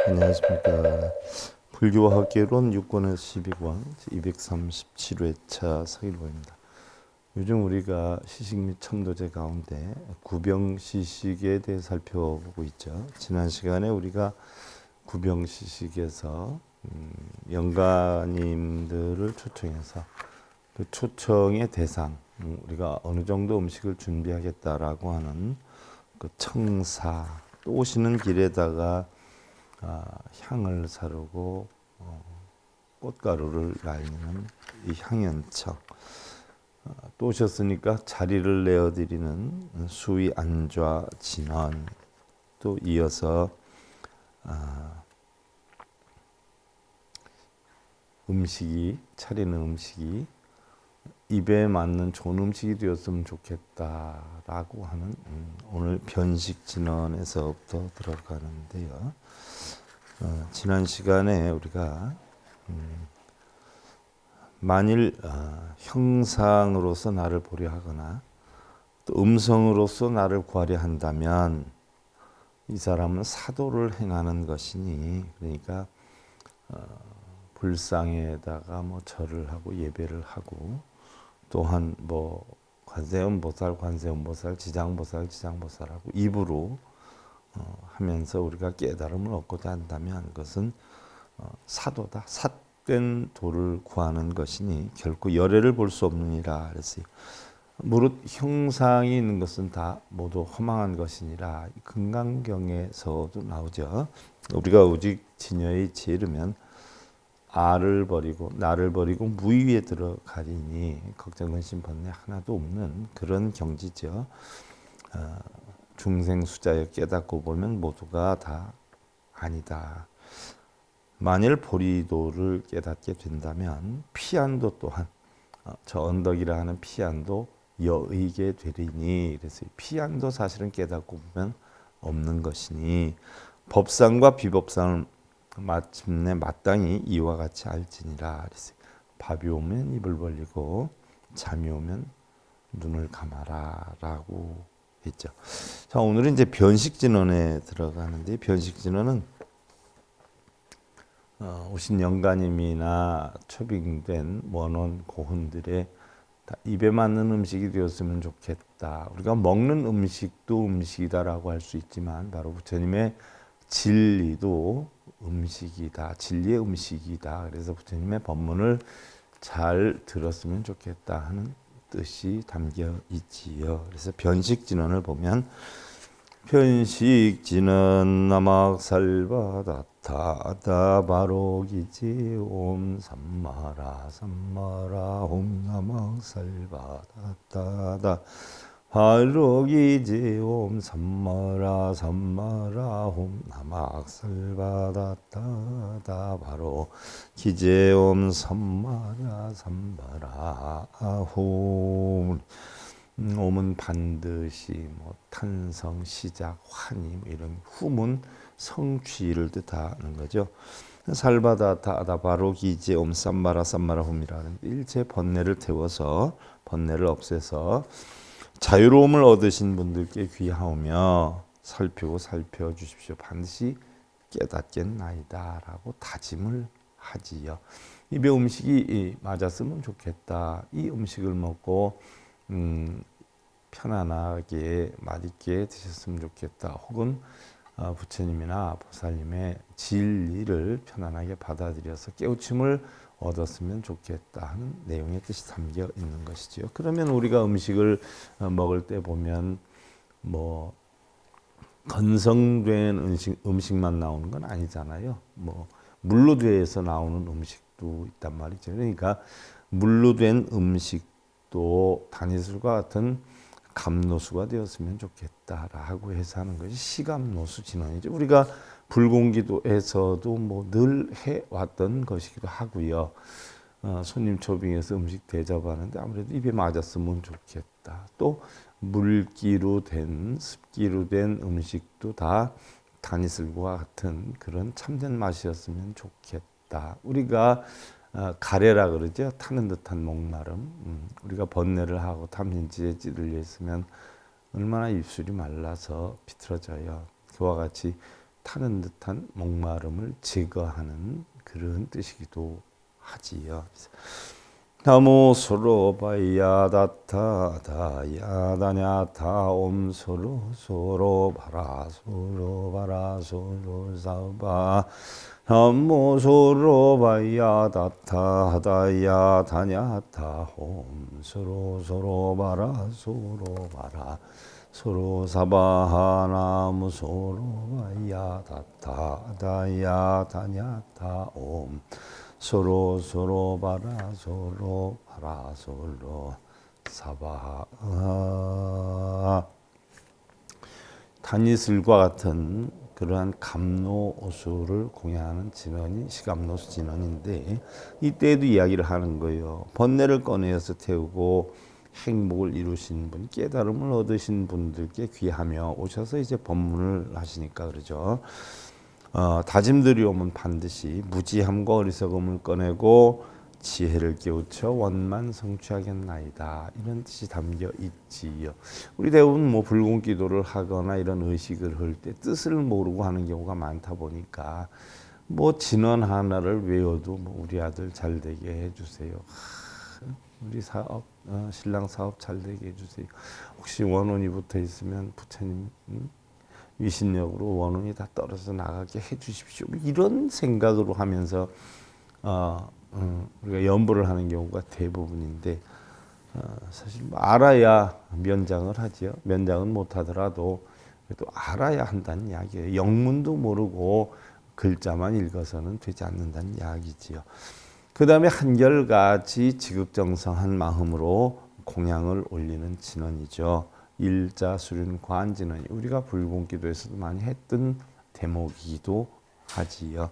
안녕하십니까. 불교학개론 6권에서 12권 237회차 서일보입니다. 요즘 우리가 시식 및 천도제 가운데 구병시식에 대해 살펴보고 있죠. 지난 시간에 우리가 구병시식에서 영가님들을 초청해서 그 초청의 대상, 우리가 어느 정도 음식을 준비하겠다라고 하는 그 청사, 또 오시는 길에다가 향을 사르고 꽃가루를 날리는 이 향연청, 또 오셨으니까 자리를 내어드리는 수위 안좌 진언, 또 이어서 차리는 음식이 입에 맞는 좋은 음식이 되었으면 좋겠다라고 하는 오늘 변식 진언에서부터 들어가는데요. 지난 시간에 우리가 만일 형상으로서 나를 보려 하거나 또 음성으로서 나를 구하려 한다면 이 사람은 사도를 행하는 것이니, 그러니까 불상에다가 절을 하고 예배를 하고, 또한 관세음보살, 지장보살하고 입으로 하면서 우리가 깨달음을 얻고자 한다면 그것은 사도다. 삿된 도를 구하는 것이니 결코 열애를 볼 수 없느니라 그랬어요. 무릇 형상이 있는 것은 다 모두 허망한 것이니라. 금강경에서도 나오죠. 우리가 오직 진여에 이르면 아를 버리고 나를 버리고 무위에 들어가리니 걱정 근심 번뇌 하나도 없는 그런 경지죠. 중생수자여 깨닫고 보면 모두가 다 아니다. 만일 보리도를 깨닫게 된다면 피안도 또한 저 언덕이라 하는 피안도 여의게 되리니, 그래서 피안도 사실은 깨닫고 보면 없는 것이니 법상과 비법상을 마침내 마땅히 이와 같이 알지니라. 그래서 밥이 오면 입을 벌리고 잠이 오면 눈을 감아라라고 했죠. 자, 오늘은 이제 변식진언에 들어가는데, 변식진언은 오신 영가님이나 초빙된 원원 고훈들의 입에 맞는 음식이 되었으면 좋겠다. 우리가 먹는 음식도 음식이다라고 할 수 있지만 바로 부처님의 진리도 음식이다. 진리의 음식이다. 그래서 부처님의 법문을 잘 들었으면 좋겠다 하는 뜻이 담겨 있지요. 그래서 변식진언을 보면 변식진언 나막살바다타 바로기지 옴 삼마라 옴 나막살바다타 바로기지 옴 삼마라 옴 나막살바다타 바로 기제 옴 삼마라 옴. 옴은 반드시 탄성, 시작, 환희 이런 후문, 성취를 뜻하는 거죠. 살바다타 바로 기제 옴 삼마라 홈이라는 일체 번뇌를 태워서 번뇌를 없애서 자유로움을 얻으신 분들께 귀하오며 살펴주십시오. 반드시 깨닫겠나이다라고 다짐을 하지요. 입에 음식이 맞았으면 좋겠다. 이 음식을 먹고 편안하게 맛있게 드셨으면 좋겠다. 혹은 부처님이나 보살님의 진리를 편안하게 받아들여서 깨우침을 얻었으면 좋겠다 하는 내용의 뜻이 담겨 있는 것이지요. 그러면 우리가 음식을 먹을 때 보면 뭐 건성된 음식만 나오는 건 아니잖아요. 뭐 물로 되어서 나오는 음식도 있단 말이죠. 그러니까 물로 된 음식도 다니술과 같은 감노수가 되었으면 좋겠다라고 해서 하는 것이 시감노수 진언이죠. 우리가 불공기도에서도 뭐 늘 해왔던 것이기도 하고요. 손님 초빙해서 음식 대접하는데 아무래도 입에 맞았으면 좋겠다. 또 물기로 된 습기로 된 음식도 다 다니슬과 같은 그런 참된 맛이었으면 좋겠다. 우리가 가래라 그러죠. 타는 듯한 목마름. 우리가 번뇌를 하고 탐진치에 찌들려 있으면 얼마나 입술이 말라서 비틀어져요. 그와 같이 타는 듯한 목마름을 제거하는 그런 뜻이기도 하지요. 나무 소로 바야다타 다야다냐타 옴 소로 소로 바라 소로 사바 나무 소로 바야다타 다야다냐타 옴 소로 바라 소로 사바 나무 소로 바야다타 다야다냐타 옴 소로 바라 소로 사바 다니슬과 같은 그러한 감노수를 공양하는 진언이 시감노수 진언인데 이때에도 이야기를 하는 거예요. 번뇌를 꺼내어서 태우고 행복을 이루신 분, 깨달음을 얻으신 분들께 귀하며 오셔서 이제 법문을 하시니까 그러죠. 다짐들이 오면 반드시 무지함과 어리석음을 꺼내고 지혜를 깨우쳐 원만 성취하겠나이다. 이런 뜻이 담겨 있지요. 우리 대부분 뭐 불공기도를 하거나 이런 의식을 할 때 뜻을 모르고 하는 경우가 많다 보니까 뭐 진언 하나를 외워도 뭐 우리 아들 잘 되게 해주세요. 우리 사업 신랑 사업 잘 되게 해주세요. 혹시 원혼이 붙어 있으면 부처님 위신력으로 원혼이 다 떨어져 나가게 해주십시오. 이런 생각으로 하면서 우리가 연보를 하는 경우가 대부분인데 사실 뭐 알아야 면장을 하지요. 면장은 못하더라도 그래도 알아야 한다는 이야기예요. 영문도 모르고 글자만 읽어서는 되지 않는다는 이야기지요. 그 다음에 한결같이 지극정성한 마음으로 공양을 올리는 진언이죠. 일자수륜 관진언이 우리가 불공기도에서도 많이 했던 대목이기도 하지요.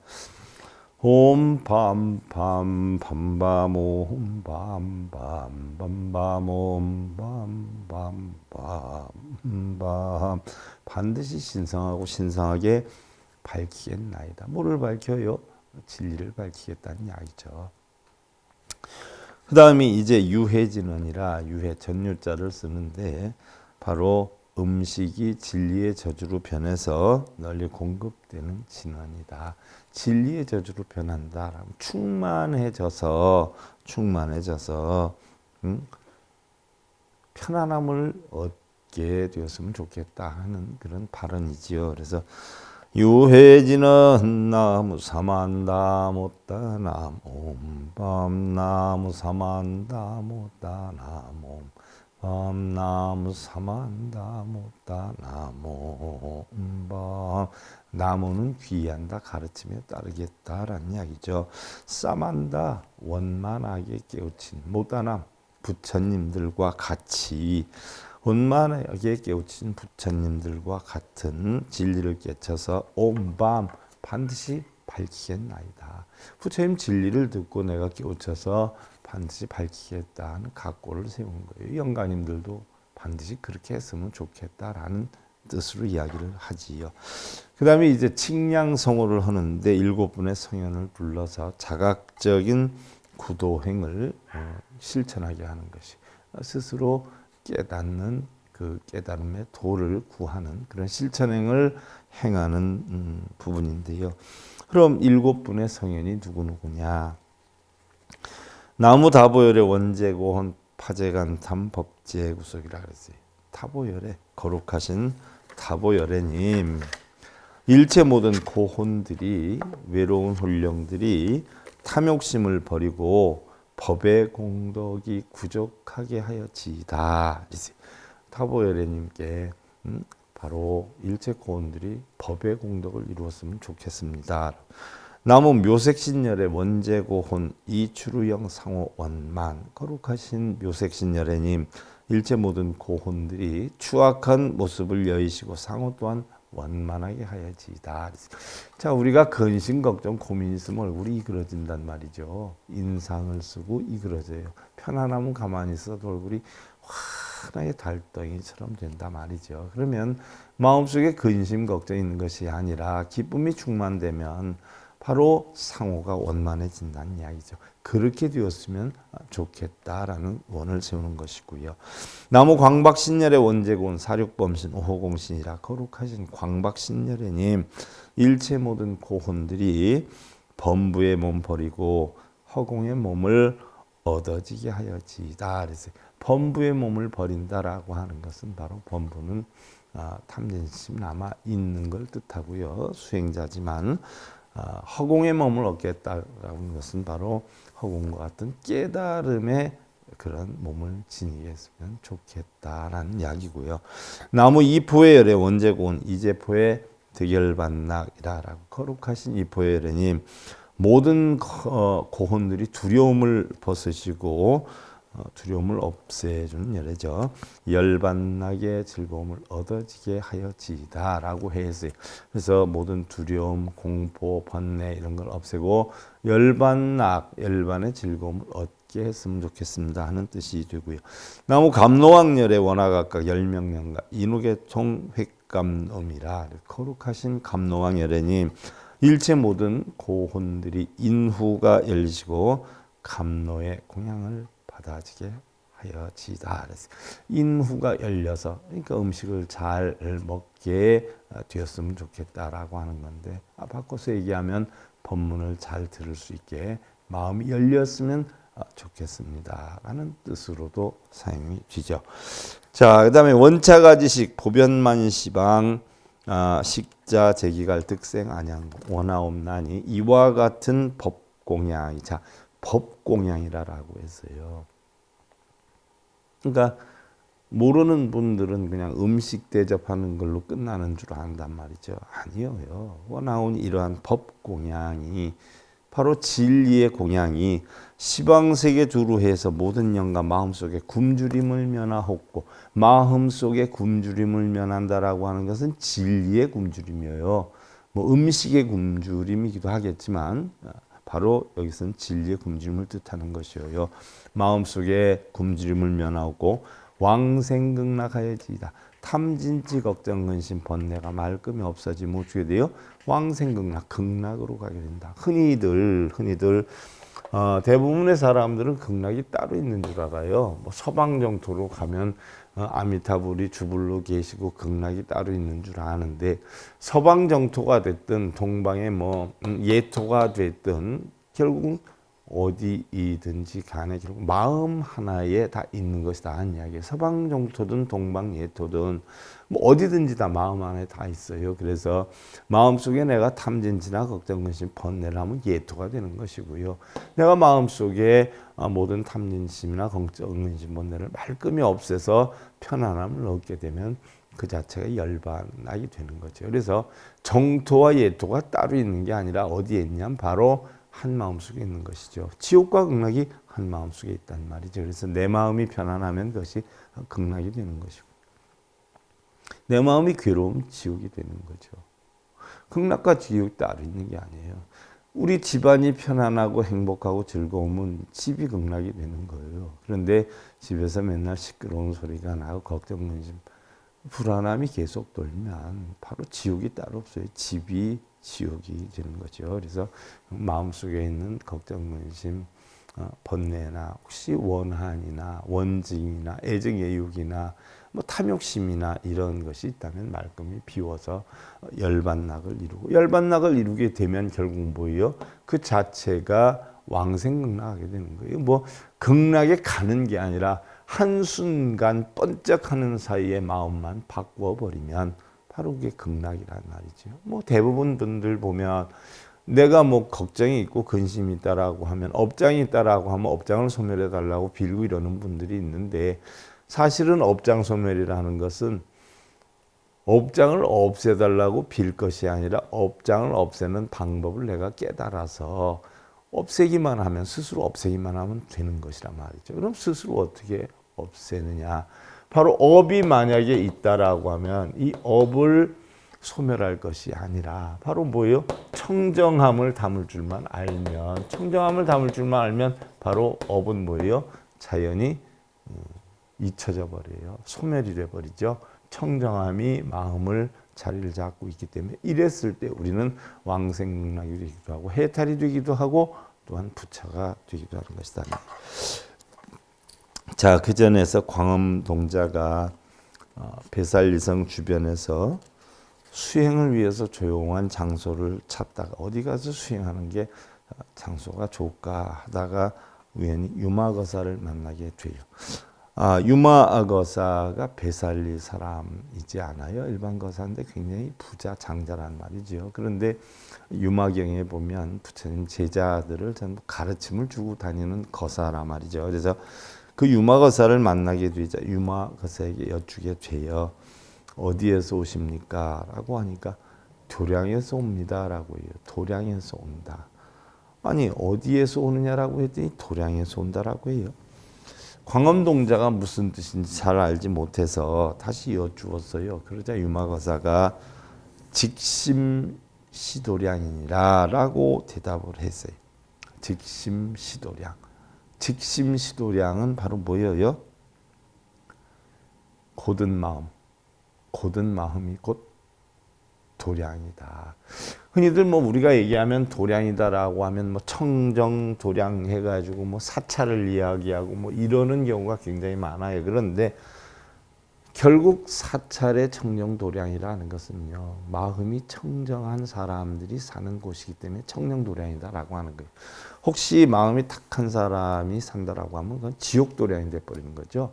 옴밤밤 밤밤오 옴밤밤 밤밤오 옴밤밤밤밤 반드시 신성하고 신성하게 밝히겠나이다. 뭐를 밝혀요? 진리를 밝히겠다는 이야기죠. 그 다음이 이제 유해진언이라 유해 전유자를 쓰는데 바로 음식이 진리의 저주로 변해서 널리 공급되는 진언이다. 진리의 저주로 변한다. 충만해져서 편안함을 얻게 되었으면 좋겠다 하는 그런 발언이지요. 그래서 유해지는 나무 사만다 못다 나무 밤나무 사만다 못다 나무 밤나무 사만다 못다 나무 밤 나무는 귀한다 가르치며 따르겠다라는 이야기죠. 사만다 원만하게 깨우친 못다남 부처님들과 같이 원만하게 깨우친 부처님들과 같은 진리를 깨쳐서 옴밤 반드시 밝히겠나이다. 부처님 진리를 듣고 내가 깨우쳐서 반드시 밝히겠다 하는 각오를 세운 거예요. 영가님들도 반드시 그렇게 했으면 좋겠다라는 뜻으로 이야기를 하지요. 그 다음에 이제 칭량성호를 하는데 7분의 성현을 불러서 자각적인 구도행을 실천하게 하는 것이 스스로 깨닫는 그 깨달음의 도를 구하는 그런 실천행을 행하는 부분인데요. 그럼 7분의 성현이 누구누구냐? 나무 다보열의 원제고혼 파제간탐 법제구속이라 그랬어요. 타보열의 거룩하신 타보열애님, 일체 모든 고혼들이, 외로운 혼령들이 탐욕심을 버리고 법의 공덕이 부족하게 하여지이다. 타보열애님께 바로 일체 고혼들이 법의 공덕을 이루었으면 좋겠습니다. 나무 묘색신열의 원제고혼 이추루영 상호 원만, 거룩하신 묘색신열애님, 일체 모든 고혼들이 추악한 모습을 여의시고 상호 또한 원만하게 하여지이다. 자, 우리가 근심 걱정 고민 있으면 얼굴이 이그러진단 말이죠. 인상을 쓰고 이그러져요. 편안하면 가만히 있어도 얼굴이 환하게 달덩이처럼 된다 말이죠. 그러면 마음속에 근심 걱정 있는 것이 아니라 기쁨이 충만되면 바로 상호가 원만해진다는 이야기죠. 그렇게 되었으면 좋겠다라는 원을 세우는 것이고요. 나무 광박신열의 원제고운 사륙범신 오호공신이라 거룩하신 광박신열애님, 일체 모든 고혼들이 범부의 몸 버리고 허공의 몸을 얻어지게 하여지이다. 그래서 범부의 몸을 버린다라고 하는 것은 바로 범부는 탐진심 남아 있는 걸 뜻하고요. 수행자지만 허공의 몸을 얻겠다라는 것은 바로 허공과 같은 깨달음의 그런 몸을 지니게 했으면 좋겠다라는 이야기고요. 나무 이포해열의 원제고운 이제포의 득열반낙이라라고 거룩하신 이포해열님, 모든 고혼들이 두려움을 벗으시고 두려움을 없애주는 열애죠. 열반낙의 즐거움을 얻어지게 하여지이다라고 했어요. 그래서 모든 두려움, 공포, 번뇌 이런 걸 없애고 열반낙, 열반의 즐거움을 얻게 했으면 좋겠습니다 하는 뜻이 되고요. 나무 감노왕열의 원화각각 열명명각 인후계통 획감놈이라 거룩하신 감노왕열애님, 일체 모든 고혼들이 인후가 열리시고 감노의 공양을 받아지게 하여지다. 인후가 열려서, 그러니까 음식을 잘 먹게 되었으면 좋겠다라고 하는 건데, 바꿔서 얘기하면 법문을 잘 들을 수 있게 마음이 열렸으면 좋겠습니다 라는 뜻으로도 사용이 되죠. 자, 그 다음에 원차가지식 보변만시방 식자 제기갈 득생 안양 원하옵나니 이와 같은 법공양이, 자, 법공양이라고 했어요. 그러니까 모르는 분들은 그냥 음식 대접하는 걸로 끝나는 줄 안단 말이죠. 아니에요. 원하온 이러한 법공양이 바로 진리의 공양이 시방세계 두루 해서 모든 영과 마음속에 굶주림을 면하옵고, 마음속에 굶주림을 면한다라고 하는 것은 진리의 굶주림이에요. 뭐 음식의 굶주림이기도 하겠지만 바로 여기서는 진리의 굶주림을 뜻하는 것이에요. 마음속에 굶주림을 면하고 왕생극락하여지이다. 탐진치 걱정 근심 번뇌가 말끔히 없어지면 어떻게 돼요? 왕생극락, 극락으로 가게 된다. 흔히들 대부분의 사람들은 극락이 따로 있는 줄 알아요. 뭐 서방 정토로 가면 아미타불이 주불로 계시고 극락이 따로 있는 줄 아는데, 서방 정토가 됐든 동방의 뭐 예토가 됐든 결국은 어디이든지 간에 결국 마음 하나에 다 있는 것이다 하는 이야기예요. 서방 정토든 동방 예토든 뭐 어디든지 다 마음 안에 다 있어요. 그래서 마음속에 내가 탐진치나 걱정 근심 번뇌를 하면 예토가 되는 것이고요. 내가 마음속에 모든 탐진심이나 걱정 근심 번뇌를 말끔히 없애서 편안함을 얻게 되면 그 자체가 열반하게 되는 거죠. 그래서 정토와 예토가 따로 있는 게 아니라 어디에 있냐면 바로 한 마음속에 있는 것이죠. 지옥과 극락이 한 마음속에 있단 말이죠. 그래서 내 마음이 편안하면 그것이 극락이 되는 것이고, 내 마음이 괴로우면 지옥이 되는 거죠. 극락과 지옥이 따로 있는 게 아니에요. 우리 집안이 편안하고 행복하고 즐거우면 집이 극락이 되는 거예요. 그런데 집에서 맨날 시끄러운 소리가 나고 걱정, 근심, 불안함이 계속 돌면 바로 지옥이 따로 없어요. 집이 지옥이 되는 거죠. 그래서 마음속에 있는 걱정, 근심, 번뇌나 혹시 원한이나 원증이나 애정, 애육이나 뭐 탐욕심이나 이런 것이 있다면 말끔히 비워서 열반낙을 이루고, 열반낙을 이루게 되면 결국 뭐예요? 그 자체가 왕생극락하게 되는 거예요. 뭐 극락에 가는 게 아니라 한순간 번쩍하는 사이에 마음만 바꾸어 버리면 바로 그게 극락이란 말이죠. 뭐 대부분 분들 보면 내가 뭐 걱정이 있고 근심이 있다라고 하면, 업장이 있다라고 하면 업장을 소멸해 달라고 빌고 이러는 분들이 있는데, 사실은 업장 소멸이라는 것은 업장을 없애달라고 빌 것이 아니라 업장을 없애는 방법을 내가 깨달아서 없애기만 하면, 스스로 없애기만 하면 되는 것이란 말이죠. 그럼 스스로 어떻게 없애느냐? 바로 업이 만약에 있다라고 하면 이 업을 소멸할 것이 아니라 바로 뭐예요? 청정함을 담을 줄만 알면, 청정함을 담을 줄만 알면 바로 업은 뭐예요? 자연히 잊혀져 버려요. 소멸이 돼 버리죠. 청정함이 마음을 자리를 잡고 있기 때문에, 이랬을 때 우리는 왕생락이 되기도 하고 해탈이 되기도 하고 또한 부처가 되기도 하는 것이다. 자, 그 전에서 광엄동자가 배살리성 주변에서 수행을 위해서 조용한 장소를 찾다가 어디 가서 수행하는 게 장소가 좋을까 하다가 우연히 유마거사를 만나게 돼요. 유마거사가 배살리 사람이지 않아요. 일반 거사인데 굉장히 부자 장자란 말이죠. 그런데 유마경에 보면 부처님 제자들을 전부 가르침을 주고 다니는 거사란 말이죠. 그래서 그 유마거사를 만나게 되자 유마거사에게 여쭈게 돼요. 어디에서 오십니까? 라고 하니까 도량에서 옵니다 라고 해요. 도량에서 온다. 아니 어디에서 오느냐라고 했더니 도량에서 온다라고 해요. 광엄동자가 무슨 뜻인지 잘 알지 못해서 다시 여쭈었어요. 그러자 유마거사가 직심시도량이니라 라고 대답을 했어요. 직심시도량. 직심시도량은 바로 뭐예요? 고든 마음. 고든 마음이 곧 도량이다. 흔히들 뭐 우리가 얘기하면 도량이다라고 하면 뭐 청정 도량 해가지고 뭐 사찰을 이야기하고 뭐 이러는 경우가 굉장히 많아요. 그런데 결국 사찰의 청정 도량이라는 것은요, 마음이 청정한 사람들이 사는 곳이기 때문에 청정 도량이다라고 하는 거예요. 혹시 마음이 탁한 사람이 산다라고 하면 그건 지옥 도량이 돼버리는 거죠.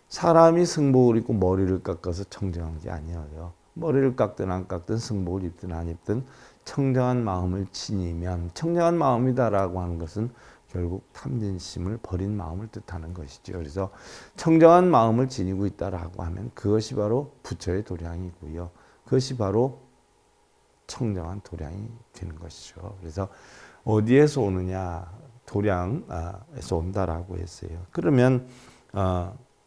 사람이 승복을 입고 머리를 깎아서 청정한 게 아니에요. 머리를 깎든 안 깎든 승복을 입든 안 입든 청정한 마음을 지니면, 청정한 마음이다라고 하는 것은 결국 탐진심을 버린 마음을 뜻하는 것이죠. 그래서 청정한 마음을 지니고 있다라고 하면 그것이 바로 부처의 도량이고요. 그것이 바로 청정한 도량이 되는 것이죠. 그래서 어디에서 오느냐? 도량에서 온다라고 했어요. 그러면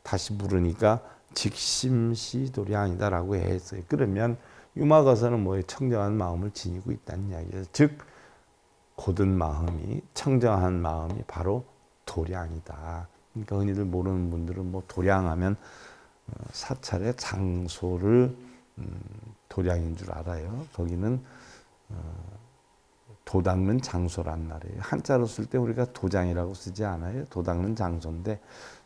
다시 물으니까 직심시 도량이다라고 했어요. 그러면 유마거사는 뭐예요? 청정한 마음을 지니고 있다는 이야기예요. 즉 고든 마음이, 청정한 마음이 바로 도량이다. 그러니까 흔히들 모르는 분들은 뭐 도량하면 사찰의 장소를 도량인 줄 알아요. 거기는 도닦는 장소란 말이에요. 한자로 쓸 때 우리가 도장이라고 쓰지 않아요. 도닦는 장소인데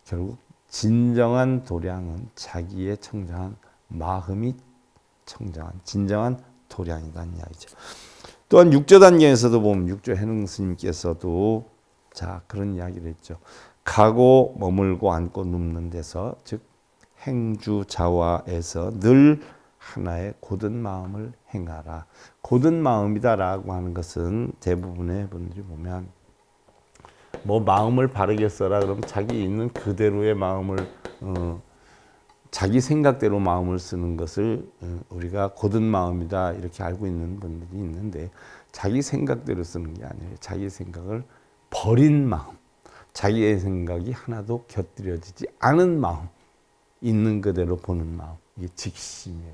결국 진정한 도량은 자기의 청정한 마음이 청정한 진정한 도량이라는 이야기죠. 또한 육조 단계에서도 보면 육조 해능 스님께서도 자 그런 이야기를 했죠. 가고 머물고 앉고 눕는 데서 즉 행주 자화에서 늘 하나의 고든 마음을 행하라. 고든 마음이다라고 하는 것은 대부분의 분들이 보면 뭐 마음을 바르게 써라 그러면 자기 있는 그대로의 마음을 자기 생각대로 마음을 쓰는 것을 우리가 고든 마음이다 이렇게 알고 있는 분들이 있는데, 자기 생각대로 쓰는 게 아니에요. 자기 생각을 버린 마음, 자기의 생각이 하나도 곁들여지지 않은 마음, 있는 그대로 보는 마음, 이게 직심이에요.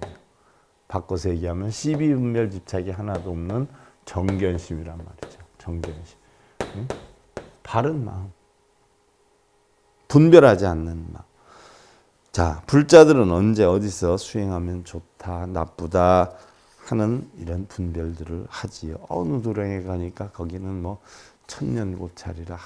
바꿔서 얘기하면 시비분별 집착이 하나도 없는 정견심이란 말이죠. 정견심. 바른 마음, 분별하지 않는 마음. 자, 불자들은 언제 어디서 수행하면 좋다, 나쁘다 하는 이런 분별들을 하지요. 어느 도량에 가니까 거기는 뭐 천년고찰이라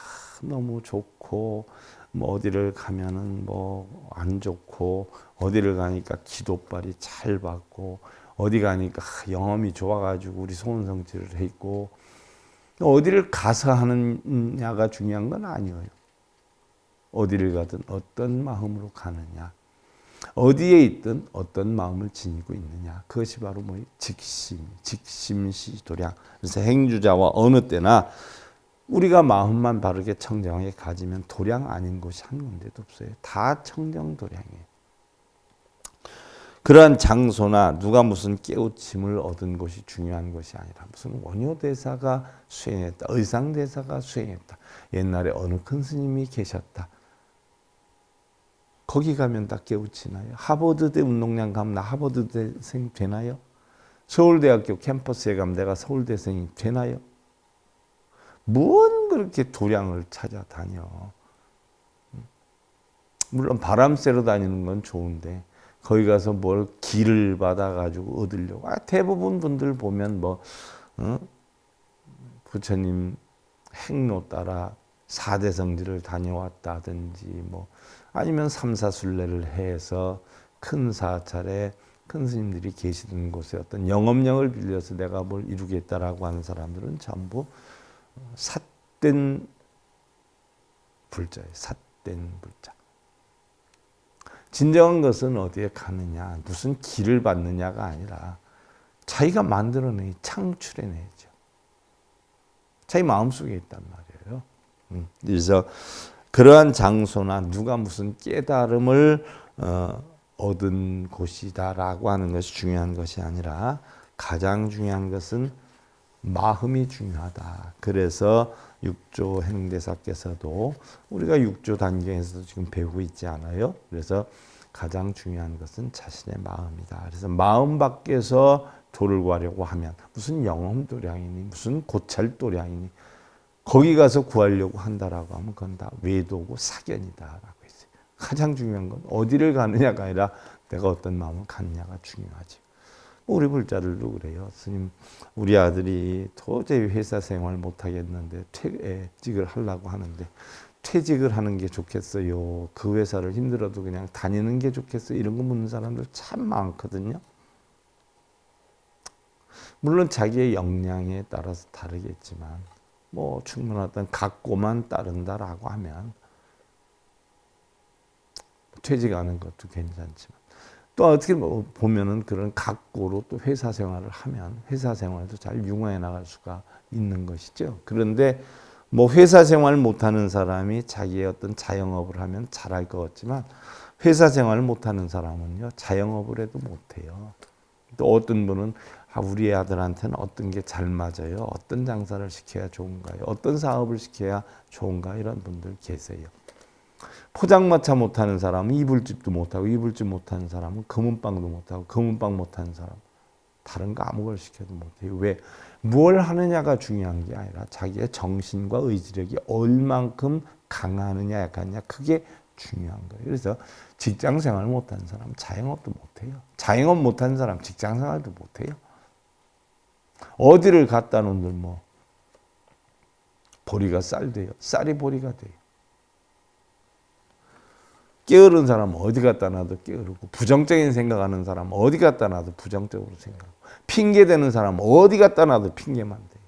너무 좋고, 뭐 어디를 가면은 뭐 안 좋고, 어디를 가니까 기도발이 잘 받고, 어디 가니까 영험이 좋아가지고 우리 소원성취를 했고, 어디를 가서 하느냐가 중요한 건 아니에요. 어디를 가든 어떤 마음으로 가느냐, 어디에 있든 어떤 마음을 지니고 있느냐, 그것이 바로 뭐 직심시도량. 그래서 행주자와 어느 때나 우리가 마음만 바르게 청정하게 가지면 도량 아닌 곳이 한 군데도 없어요. 다 청정도량이에요. 그러한 장소나 누가 무슨 깨우침을 얻은 것이 중요한 것이 아니라 무슨 원효대사가 수행했다, 의상대사가 수행했다, 옛날에 어느 큰 스님이 계셨다, 거기 가면 다 깨우치나요? 하버드대 운동장 가면 나 하버드대생 되나요? 서울대학교 캠퍼스에 가면 내가 서울대생이 되나요? 뭔 그렇게 도량을 찾아다녀. 물론 바람 쐬러 다니는 건 좋은데 거기 가서 뭘 길을 받아가지고 얻으려고. 대부분 분들 보면 뭐 부처님 행로 따라 4대 성지를 다녀왔다든지, 뭐 아니면 삼사순례를 해서 큰 사찰에 큰 스님들이 계시던 곳에 어떤 영업령을 빌려서 내가 뭘 이루겠다라고 하는 사람들은 전부 삿된 불자예요. 삿된 불자. 진정한 것은 어디에 가느냐, 무슨 길을 받느냐가 아니라 자기가 만들어내, 창출해내죠. 자기 마음속에 있단 말이에요. 그래서 그러한 장소나 누가 무슨 깨달음을 얻은 곳이다라고 하는 것이 중요한 것이 아니라 가장 중요한 것은 마음이 중요하다. 그래서 육조 행대사께서도 우리가 육조 단계에서도 지금 배우고 있지 않아요? 그래서 가장 중요한 것은 자신의 마음이다. 그래서 마음 밖에서 도를 구하려고 하면 무슨 영험도량이니 무슨 고찰도량이니 거기 가서 구하려고 한다라고 하면 그건 다 외도고 사견이다라고 했어요. 가장 중요한 건 어디를 가느냐가 아니라 내가 어떤 마음을 갖느냐가 중요하죠. 우리 불자들도 그래요. 스님, 우리 아들이 도저히 회사 생활 못 하겠는데 퇴직을 하려고 하는데 퇴직을 하는 게 좋겠어요? 그 회사를 힘들어도 그냥 다니는 게 좋겠어요? 이런 거 묻는 사람들 참 많거든요. 물론 자기의 역량에 따라서 다르겠지만 뭐 충분한 어떤 각고만 따른다라고 하면 퇴직하는 것도 괜찮지만, 또 어떻게 보면은 그런 각고로 또 회사 생활을 하면 회사 생활도 잘 융화해 나갈 수가 있는 것이죠. 그런데 뭐 회사 생활 못하는 사람이 자기의 어떤 자영업을 하면 잘할 것 같지만 회사 생활을 못하는 사람은요 자영업을 해도 못해요. 또 어떤 분은 우리 아들한테는 어떤 게 잘 맞아요, 어떤 장사를 시켜야 좋은가요, 어떤 사업을 시켜야 좋은가, 이런 분들 계세요. 포장마차 못하는 사람은 이불집도 못하고, 이불집 못하는 사람은 검은빵도 못하고, 검은빵 못하는 사람 다른 거 아무걸 시켜도 못해요. 왜? 뭘 하느냐가 중요한 게 아니라 자기의 정신과 의지력이 얼만큼 강하느냐 약하느냐, 그게 중요한 거예요. 그래서 직장생활 못하는 사람은 자영업도 못해요. 자영업 못하는 사람 직장생활도 못해요. 어디를 갖다 놓는들 뭐 보리가 쌀 돼요. 쌀이 보리가 돼요. 게으른 사람은 어디 갖다 놔도 게으르고, 부정적인 생각하는 사람은 어디 갖다 놔도 부정적으로 생각하고, 핑계대는 사람은 어디 갖다 놔도 핑계만 대요.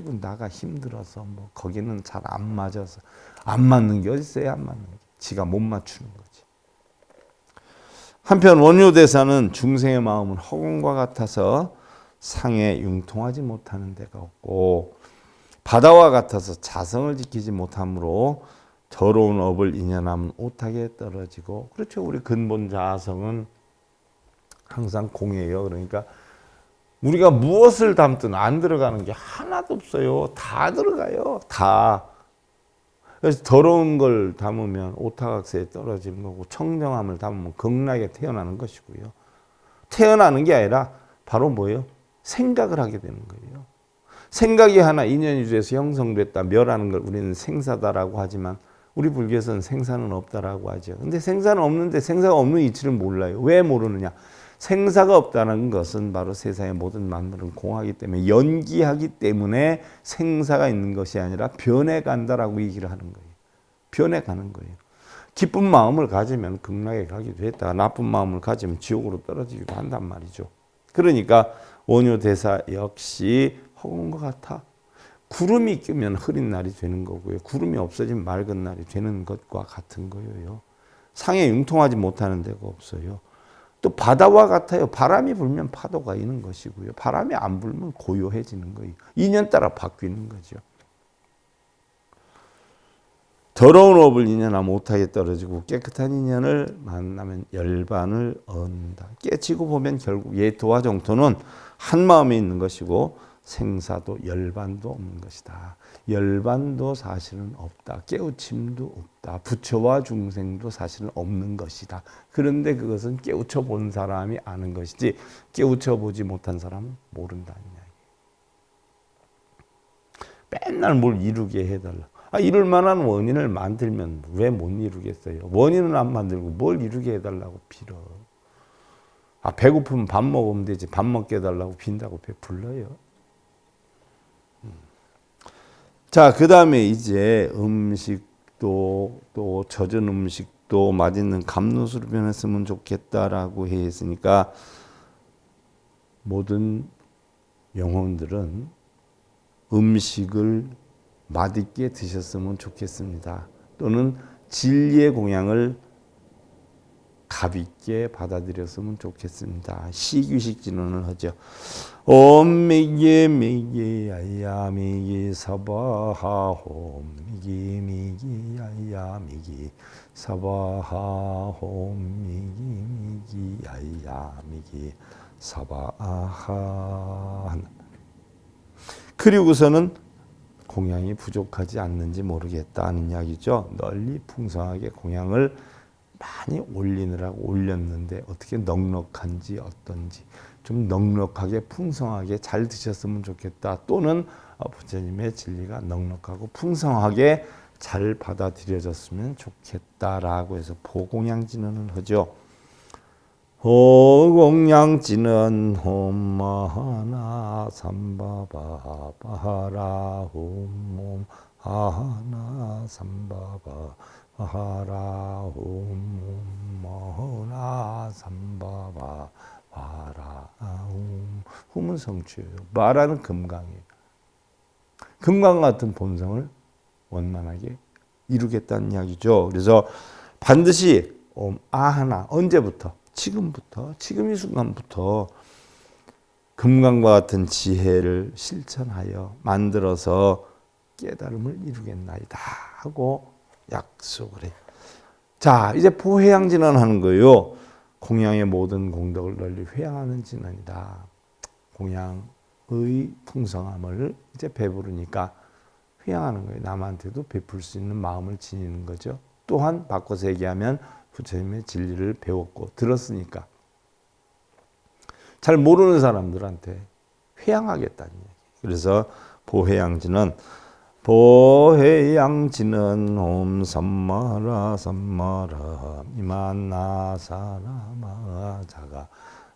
아이고 나가 힘들어서 뭐 거기는 잘 안 맞아서. 안 맞는 게 어디 있어요? 안 맞는 게. 지가 못 맞추는 거지. 한편 원효대사는 중생의 마음은 허공과 같아서 상에 융통하지 못하는 데가 없고, 바다와 같아서 자성을 지키지 못하므로 더러운 업을 인연하면 오타게 떨어지고. 그렇죠. 우리 근본 자성은 항상 공이에요. 그러니까 우리가 무엇을 담든 안 들어가는 게 하나도 없어요. 다 들어가요. 다. 그래서 더러운 걸 담으면 오타각세에 떨어지는 거고, 청정함을 담으면 극락에 태어나는 것이고요. 태어나는 게 아니라 바로 뭐예요? 생각을 하게 되는 거예요. 생각이 하나 인연이돼서 형성됐다, 멸하는 걸 우리는 생사다라고 하지만 우리 불교에서는 생사는 없다라고 하죠. 근데 생사는 없는데 생사가 없는 이치를 몰라요. 왜 모르느냐? 생사가 없다는 것은 바로 세상의 모든 만물은 공하기 때문에, 연기하기 때문에 생사가 있는 것이 아니라 변해간다라고 얘기를 하는 거예요. 변해가는 거예요. 기쁜 마음을 가지면 극락에 가기도 했다가 나쁜 마음을 가지면 지옥으로 떨어지기도 한단 말이죠. 그러니까 원효대사 역시 허공과 같아. 구름이 끼면 흐린 날이 되는 거고요. 구름이 없어지면 맑은 날이 되는 것과 같은 거예요. 상에 융통하지 못하는 데가 없어요. 또 바다와 같아요. 바람이 불면 파도가 있는 것이고요. 바람이 안 불면 고요해지는 거예요. 인연 따라 바뀌는 거죠. 더러운 업을 인연하 못하게 떨어지고 깨끗한 인연을 만나면 열반을 얻는다. 깨치고 보면 결국 예토와 정토는 한 마음에 있는 것이고 생사도 열반도 없는 것이다. 열반도 사실은 없다. 깨우침도 없다. 부처와 중생도 사실은 없는 것이다. 그런데 그것은 깨우쳐 본 사람이 아는 것이지 깨우쳐 보지 못한 사람은 모른다는 이야기. 맨날 뭘 이루게 해달라. 이룰 만한 원인을 만들면 왜 못 이루겠어요? 원인은 안 만들고 뭘 이루게 해달라고 빌어. 배고프면 밥 먹으면 되지. 밥 먹게 해달라고 빈다고 배불러요. 자, 그 다음에 이제 음식도 또 젖은 음식도 맛있는 감로수로 변했으면 좋겠다라고 했으니까 모든 영혼들은 음식을 맛있게 드셨으면 좋겠습니다. 또는 진리의 공양을 가볍게 받아들였으면 좋겠습니다. 시규식 진언을 하죠. 옴 미기 미기 야야 미기 사바하 홈 미기 미기 야야 미기 사바하 홈 미기 미기 야야 미기 사바하. 그리고서는 공양이 부족하지 않는지 모르겠다는 이야기죠. 널리 풍성하게 공양을 많이 올리느라고 올렸는데 어떻게 넉넉한지 어떤지 좀 넉넉하게 풍성하게 잘 드셨으면 좋겠다. 또는 부처님의 진리가 넉넉하고 풍성하게 잘 받아들여졌으면 좋겠다라고 해서 보공양진언을 하죠. 호공양진언 홈마하나 삼바바바하라 홈하나 삼바바하라 홈마하나 삼바바하라 홈은 성취예요. 마라는 금강이에요. 금강 같은 본성을 원만하게 이루겠다는 이야기죠. 그래서 반드시 아하나 언제부터? 지금부터, 지금 이 순간부터 금강과 같은 지혜를 실천하여 만들어서 깨달음을 이루겠나이다 하고 약속을 해요. 자, 이제 보회양 진언하는 거예요. 공양의 모든 공덕을 널리 회양하는 진언이다. 공양의 풍성함을 이제 배부르니까 회양하는 거예요. 남한테도 베풀 수 있는 마음을 지니는 거죠. 또한 바꿔서 얘기하면 부처님의 진리를 배웠고 들었으니까 잘 모르는 사람들한테 회양하겠다는 얘기. 그래서 보회양진은 옴 삼마라 삼마라 미만나 사라마 자가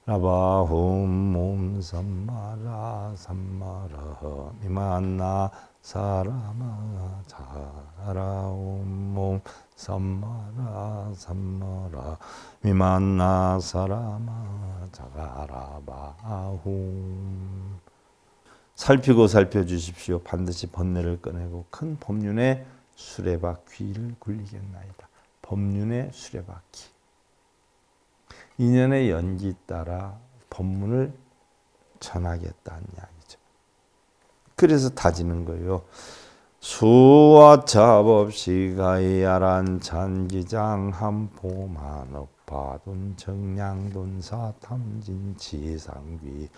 라바 옴 삼마라 삼마라 미만나 사라마 자라 옴 삼마라 삼마라 미만나 사라마 자가라바홈. 살피고 살펴주십시오. 반드시 번뇌를 꺼내고 큰 법륜의 수레바퀴를 굴리겠나이다. 법륜의 수레바퀴. 인연의 연기 따라 법문을 전하겠다는 이야기죠. 그래서 다지는 거예요. 수와차법시 가이아란 찬기장 함포만업파돈 정량돈사 탐진치상귀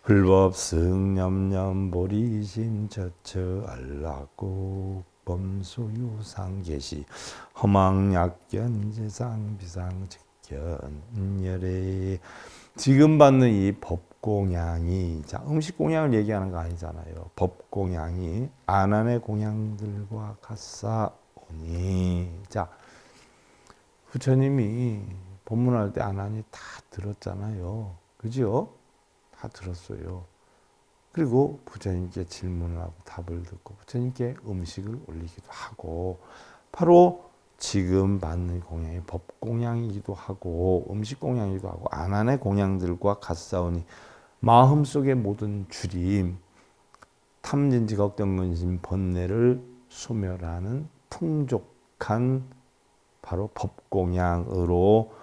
흘법승념념 보리신 처처 알라국 범수유상계시 허망약견제상 비상직견열애. 지금 받는 이 법공양이, 자, 음식 공양을 얘기하는 거 아니잖아요. 법공양이 안안의 공양들과 같사오니. 자, 부처님이 법문할 때 안 하니 다 들었잖아요. 그죠? 다 들었어요. 그리고 부처님께 질문을 하고 답을 듣고 부처님께 음식을 올리기도 하고 바로 지금 받는 공양이 법공양이기도 하고 음식공양이기도 하고 안한의 공양들과 같사오니 마음속의 모든 주림 탐진지 걱정근심 번뇌를 소멸하는 풍족한 바로 법공양으로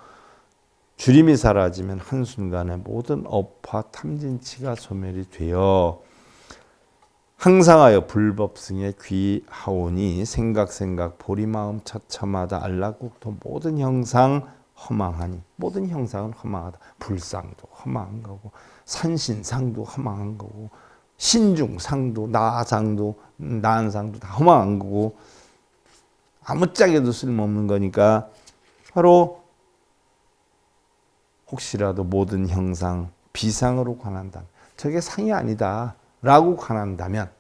주림이 사라지면 한순간에 모든 업화 탐진치가 소멸이 되어 항상하여 불법승에 귀하오니 생각 보리마음 처처마다 알락국토 모든 형상 허망하니 모든 형상은 허망하다. 불상도 허망한 거고 산신상도 허망한 거고 신중상도 나상도 난상도 다 허망한 거고 아무짝에도 쓸모없는 거니까 바로 혹시라도 모든 형상 비상으로 관한다. 저게 상이 아니다 라고 관한다면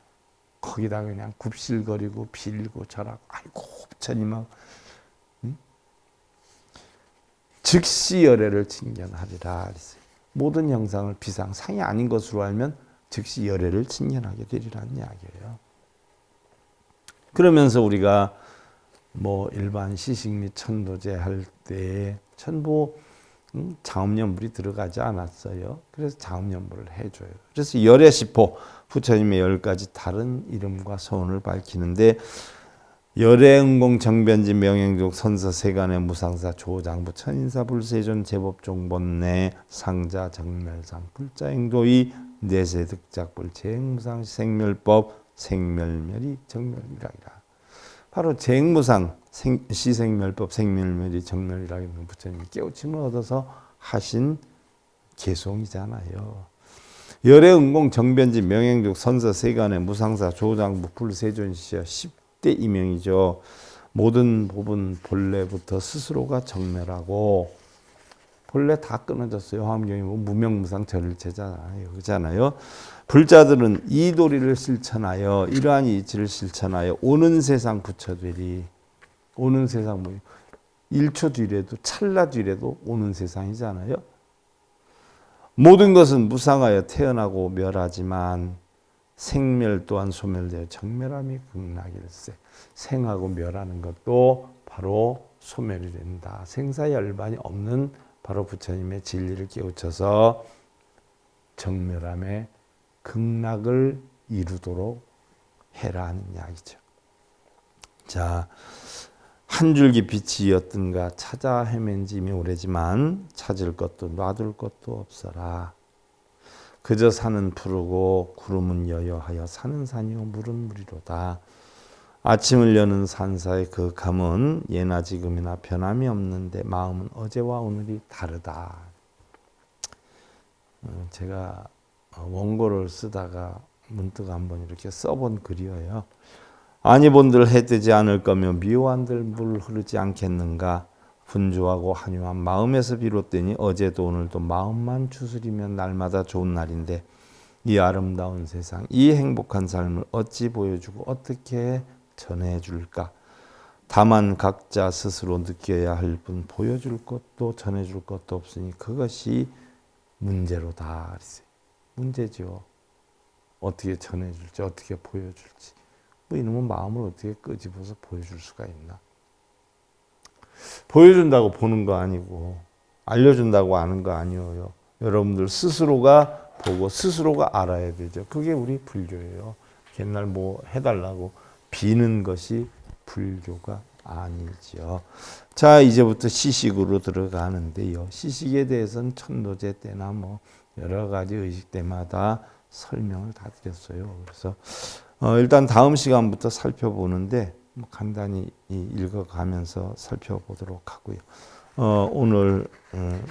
거기다 그냥 굽실거리고 빌고 절하고 아이고 부처님하고 즉시 열애를 친견하리라. 모든 형상을 비상 상이 아닌 것으로 알면 즉시 열애를 친견하게 되리라는 이야기예요. 그러면서 우리가 뭐 일반 시식 및 천도제 할 때 전부 자음연불이 들어가지 않았어요. 그래서 자음연불을 해줘요. 그래서 열애시포 부처님의 10가지 다른 이름과 소원을 밝히는데 열애응공 정변지 명행족 선서 세간의 무상사 조장부 천인사 불세존 제법종본내 상자 정멸상 불자행도의 내세득작불 재행무상 생멸법 생멸멸이 정멸이라기라. 바로 재행무상 시생멸법 생멸멸이 정멸이라는 부처님이 깨우침을 얻어서 하신 개송이잖아요. 열애응공 정변지 명행족 선서 세간의 무상사 조장부 불세존시여 10대 이명이죠. 모든 법은 본래부터 스스로가 정멸하고 본래 다 끊어졌어요. 화엄경이 뭐 무명무상 절일체잖아요. 그렇잖아요. 불자들은 이 도리를 실천하여 이러한 이치를 실천하여 오는 세상 부처되리. 오는 세상 뭐 1초 뒤래도 찰나 뒤래도 오는 세상이잖아요. 모든 것은 무상하여 태어나고 멸하지만 생멸 또한 소멸되어 정멸함이 극락일세. 생하고 멸하는 것도 바로 소멸이 된다. 생사열반이 없는 바로 부처님의 진리를 깨우쳐서 정멸함의 극락을 이루도록 해라 하는 이야기죠. 자, 한 줄기 빛이었던가 찾아 헤맨 지 이미 오래지만 찾을 것도 놔둘 것도 없어라. 그저 산은 푸르고 구름은 여여하여 산은 산이요 물은 물이로다. 아침을 여는 산사의 그 감은 예나 지금이나 변함이 없는데 마음은 어제와 오늘이 다르다. 제가 원고를 쓰다가 문득 한번 이렇게 써본 글이에요. 아니 본들 해 뜨지 않을 거며 미워한들 물 흐르지 않겠는가. 분주하고 한유한 마음에서 비롯되니 어제도 오늘도 마음만 추스리면 날마다 좋은 날인데 이 아름다운 세상, 이 행복한 삶을 어찌 보여주고 어떻게 전해줄까. 다만 각자 스스로 느껴야 할 뿐 보여줄 것도 전해줄 것도 없으니 그것이 문제로다. 문제죠. 어떻게 전해줄지 어떻게 보여줄지. 뭐 이놈은 마음을 어떻게 끄집어서 보여줄 수가 있나. 보여준다고 보는 거 아니고 알려준다고 아는 거 아니에요. 여러분들 스스로가 보고 스스로가 알아야 되죠. 그게 우리 불교예요. 옛날 뭐 해달라고 비는 것이 불교가 아니죠. 자, 이제부터 시식으로 들어가는데요. 시식에 대해서는 천도제 때나 뭐 여러 가지 의식 때마다 설명을 다 드렸어요. 그래서 일단 다음 시간부터 살펴보는데 간단히 읽어가면서 살펴보도록 하고요. 오늘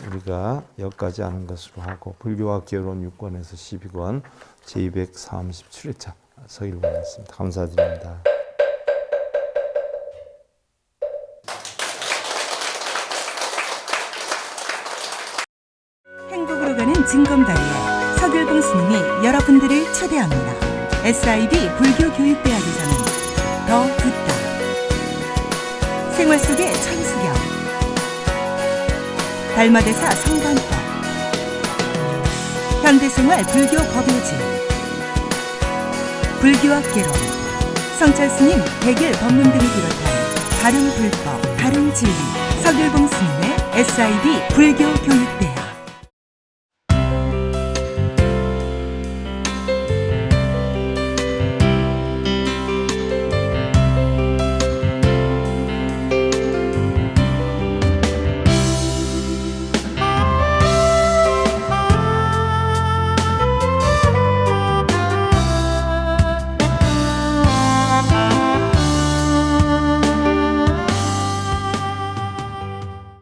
우리가 여기까지 하는 것으로 하고 불교와 개론 6권에서 12권 제237회차 서일권이었습니다. 감사드립니다. 행복으로 가는 징검다리에 서귤봉 스님이 여러분들을 초대합니다. SIB 불교교육대학에서는 더 듣다, 생활 속의 천수경, 달마대사 성관법, 현대생활 불교 법요지, 불교학개론, 성찰스님 백일 법문 등을 비롯한 다른 불법, 다른 진리, 서길봉 스님의 SIB 불교교육대학.